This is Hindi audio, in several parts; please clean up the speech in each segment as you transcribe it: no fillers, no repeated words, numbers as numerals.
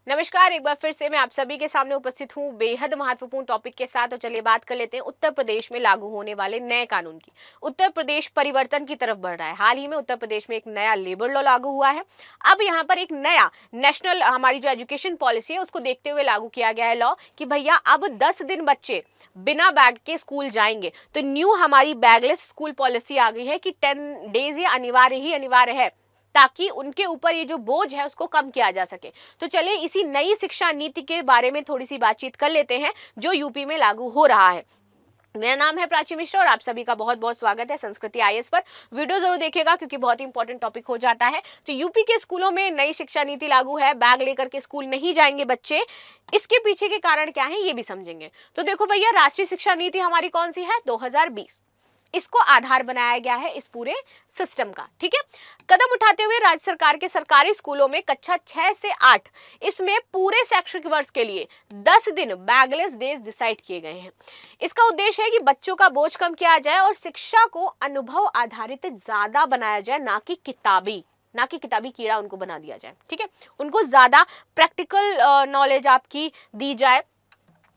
नमस्कार, एक बार फिर से मैं आप सभी के सामने उपस्थित हूँ बेहद महत्वपूर्ण टॉपिक के साथ। तो चलिए बात कर लेते हैं उत्तर प्रदेश में लागू होने वाले नए कानून की। उत्तर प्रदेश परिवर्तन की तरफ बढ़ रहा है। हाल ही में उत्तर प्रदेश में एक नया लेबर लॉ लागू हुआ है। अब यहाँ पर एक नया नेशनल हमारी जो एजुकेशन पॉलिसी है उसको देखते हुए लागू किया गया है लॉ कि भैया अब 10 दिन बच्चे बिना बैग के स्कूल जाएंगे। तो न्यू हमारी बैगलेस स्कूल पॉलिसी आ गई है कि 10 डेज ये अनिवार्य है ताकि उनके ऊपर ये जो बोझ है उसको कम किया जा सके। तो चलिए इसी नई शिक्षा नीति के बारे में थोड़ी सी बातचीत कर लेते हैं जो यूपी में लागू हो रहा है। मेरा नाम है प्राची मिश्रा और आप सभी का बहुत बहुत स्वागत है संस्कृति आईएएस पर। वीडियो जरूर देखिएगा क्योंकि बहुत ही इंपॉर्टेंट टॉपिक हो जाता है। तो यूपी के स्कूलों में नई शिक्षा नीति लागू है, बैग लेकर के स्कूल नहीं जाएंगे बच्चे। इसके पीछे के कारण क्या है ये भी समझेंगे। तो देखो भैया, राष्ट्रीय शिक्षा नीति हमारी कौन सी है? 2020। इसको आधार बनाया गया है इस पूरे सिस्टम का। ठीक है, कदम उठाते हुए राज्य सरकार के सरकारी स्कूलों में कक्षा 6 से 8 इसमें पूरे शैक्षणिक वर्ष के लिए 10 दिन बैगलेस डेज डिसाइड किए गए हैं। इसका उद्देश्य है कि बच्चों का बोझ कम किया जाए और शिक्षा को अनुभव आधारित ज्यादा बनाया जाए, ना कि किताबी कीड़ा उनको बना दिया जाए। ठीक है, उनको ज्यादा प्रैक्टिकल नॉलेज आपकी दी जाए।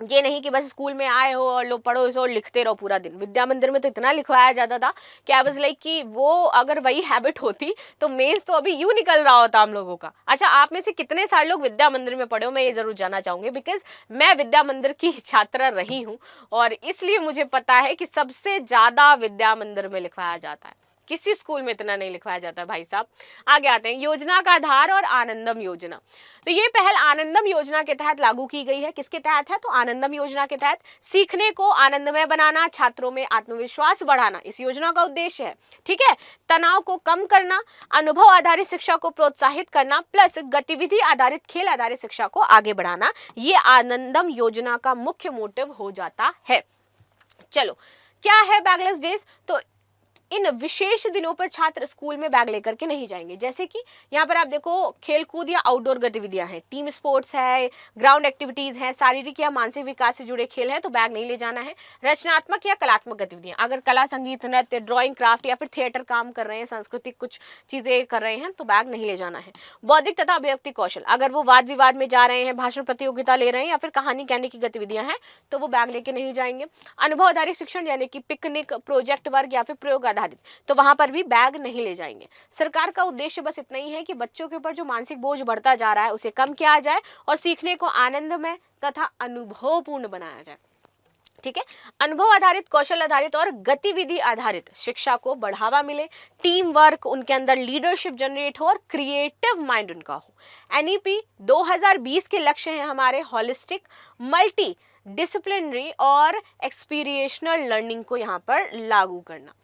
ये नहीं कि बस स्कूल में आए हो और लो पढ़ो इसे और लिखते रहो पूरा दिन। विद्या मंदिर में तो इतना लिखवाया जाता था कि आई वाज लाइक कि वो अगर वही हैबिट होती तो मेंस तो अभी यूं निकल रहा होता हम लोगों का। अच्छा, आप में से कितने सारे लोग विद्या मंदिर में पढ़े हो, मैं ये जरूर जानना चाहूंगी, बिकॉज मैं विद्या मंदिर की छात्रा रही हूँ और इसलिए मुझे पता है कि सबसे ज्यादा विद्या मंदिर में लिखवाया जाता है। किसी स्कूल में इतना नहीं लिखवाया जाता भाई साहब। आगे आते हैं, योजना का आधार और आनंदम योजना। तो ये पहल आनंदम योजना के तहत लागू की गई है। किसके तहत है? तो आनंदम योजना के तहत। सीखने को आनंदमय बनाना, छात्रों में आत्मविश्वास बढ़ाना इस योजना का उद्देश्य है। ठीक है, तनाव को कम करना, अनुभव आधारित शिक्षा को प्रोत्साहित करना, प्लस गतिविधि आधारित खेल आधारित शिक्षा को आगे बढ़ाना, ये आनंदम योजना का मुख्य मोटिव हो जाता है। चलो, क्या है बैगलेस डेज? तो इन विशेष दिनों पर छात्र स्कूल में बैग लेकर के नहीं जाएंगे। जैसे कि यहाँ पर आप देखो, खेलकूद या आउटडोर गतिविधियां हैं, टीम स्पोर्ट्स है, ग्राउंड एक्टिविटीज हैं, शारीरिक या मानसिक विकास से जुड़े खेल हैं तो बैग नहीं ले जाना है। रचनात्मक या कलात्मक गतिविधियां, अगर कला, संगीत, नृत्य, ड्राइंग, क्राफ्ट या फिर थिएटर काम कर रहे हैं, सांस्कृतिक कुछ चीजें कर रहे हैं तो बैग नहीं ले जाना है। बौद्धिक तथा अभिव्यक्ति कौशल, अगर वो वाद विवाद में जा रहे हैं, भाषण प्रतियोगिता ले रहे हैं या फिर कहानी कहने की गतिविधियां हैं तो वो बैग लेके नहीं जाएंगे। अनुभव आधारित शिक्षण यानी कि पिकनिक, प्रोजेक्ट वर्क या फिर प्रयोग आधारित, तो वहां पर भी बैग नहीं ले जाएंगे। सरकार का उद्देश्य बस इतना ही है कि बच्चों के ऊपर जो मानसिक बोझ बढ़ता जा रहा है उसे कम किया जाए और सीखने को आनंदमय तथा अनुभवपूर्ण बनाया जाए। ठीक है, अनुभव आधारित, कौशल आधारित और गतिविधि आधारित शिक्षा को बढ़ावा मिले, टीम वर्क उनके अंदर, लीडरशिप जनरेट हो और क्रिएटिव माइंड उनका हो। एनईपी 2020 के लक्ष्य हैं हमारे होलिस्टिक, मल्टी डिसिप्लिनरी और एक्सपीरियंशियल लर्निंग को यहाँ पर लागू करना।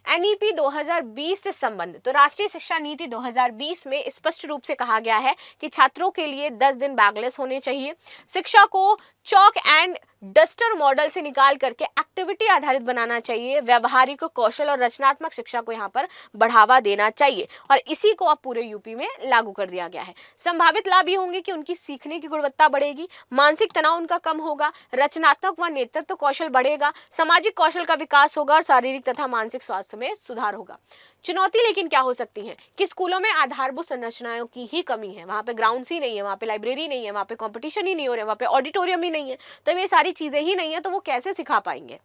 एनईपी 2020 से संबंधित, तो राष्ट्रीय शिक्षा नीति 2020 में स्पष्ट रूप से कहा गया है कि छात्रों के लिए 10 दिन बैगलेस होने चाहिए। शिक्षा को चॉक एंड डस्टर मॉडल से निकाल करके एक्टिविटी आधारित बनाना चाहिए। व्यवहारिक, कौशल और रचनात्मक शिक्षा को यहाँ पर बढ़ावा देना चाहिए और इसी को अब पूरे यूपी में लागू कर दिया गया है। संभावित लाभ ये होंगे कि उनकी सीखने की गुणवत्ता बढ़ेगी, मानसिक तनाव उनका कम होगा, रचनात्मक व नेतृत्व कौशल बढ़ेगा, सामाजिक कौशल का विकास होगा और शारीरिक तथा मानसिक स्वास्थ्य में सुधार होगा। चुनौती लेकिन क्या हो सकती है कि स्कूलों में आधारभूत संरचनाओं की ही कमी है। वहां पे ग्राउंड्स ही नहीं है, वहां पे लाइब्रेरी नहीं है, वहां पे कंपटीशन ही नहीं हो रहा है, वहां पे ऑडिटोरियम ही नहीं है। तो ये सारी चीजें ही नहीं है तो वो कैसे सिखा पाएंगे?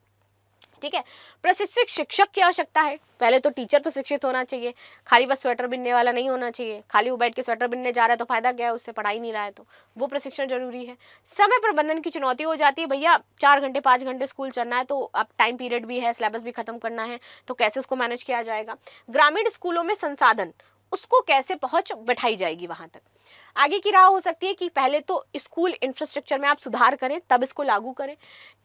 ठीक है, प्रशिक्षित शिक्षक की आवश्यकता है। पहले तो टीचर प्रशिक्षित होना चाहिए, खाली बस स्वेटर बिनने वाला नहीं होना चाहिए। खाली वो बैठ के स्वेटर बिनने जा रहा है तो फायदा क्या है, उससे पढ़ाई नहीं रहा है, तो वो प्रशिक्षण जरूरी है। समय प्रबंधन की चुनौती हो जाती है, भैया 4 घंटे 5 घंटे स्कूल चलना है तो अब टाइम पीरियड भी है, सिलेबस भी खत्म करना है, तो कैसे उसको मैनेज किया जाएगा। ग्रामीण स्कूलों में संसाधन, उसको कैसे पहुंच बैठाई जाएगी वहां तक। आगे की राह हो सकती है कि पहले तो स्कूल इंफ्रास्ट्रक्चर में आप सुधार करें तब इसको लागू करें।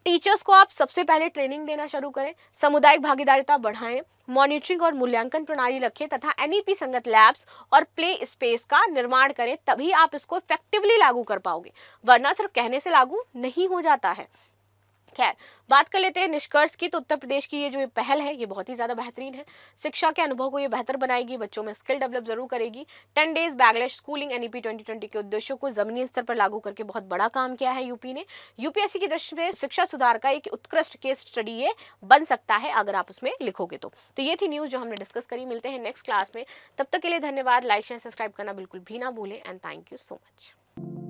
टीचर्स को आप सबसे पहले ट्रेनिंग देना शुरू करें, सामुदायिक भागीदारिता बढ़ाएं, मॉनिटरिंग और मूल्यांकन प्रणाली रखें तथा एनईपी संगत लैब्स और प्ले स्पेस का निर्माण करें, तभी आप इसको इफेक्टिवली लागू कर पाओगे, वरना सिर्फ कहने से लागू नहीं हो जाता है। खैर, बात कर लेते हैं निष्कर्ष की। तो उत्तर प्रदेश की ये जो पहल है ये बहुत ही ज्यादा बेहतरीन है। शिक्षा के अनुभव को ये बेहतर बनाएगी, बच्चों में स्किल डेवलप जरूर करेगी। 10 डेज बैगलेस स्कूलिंग एनईपी 2020 के उद्देश्यों को जमीनी स्तर पर लागू करके बहुत बड़ा काम किया है यूपी ने। यूपीएससी की दृष्टि में शिक्षा सुधार का एक उत्कृष्ट केस स्टडी ये बन सकता है अगर आप उसमें लिखोगे तो ये थी न्यूज जो हमने डिस्कस करी। मिलते हैं नेक्स्ट क्लास में, तब तक के लिए धन्यवाद। लाइक शेयर सब्सक्राइब करना बिल्कुल भी ना भूलें and thank you so much.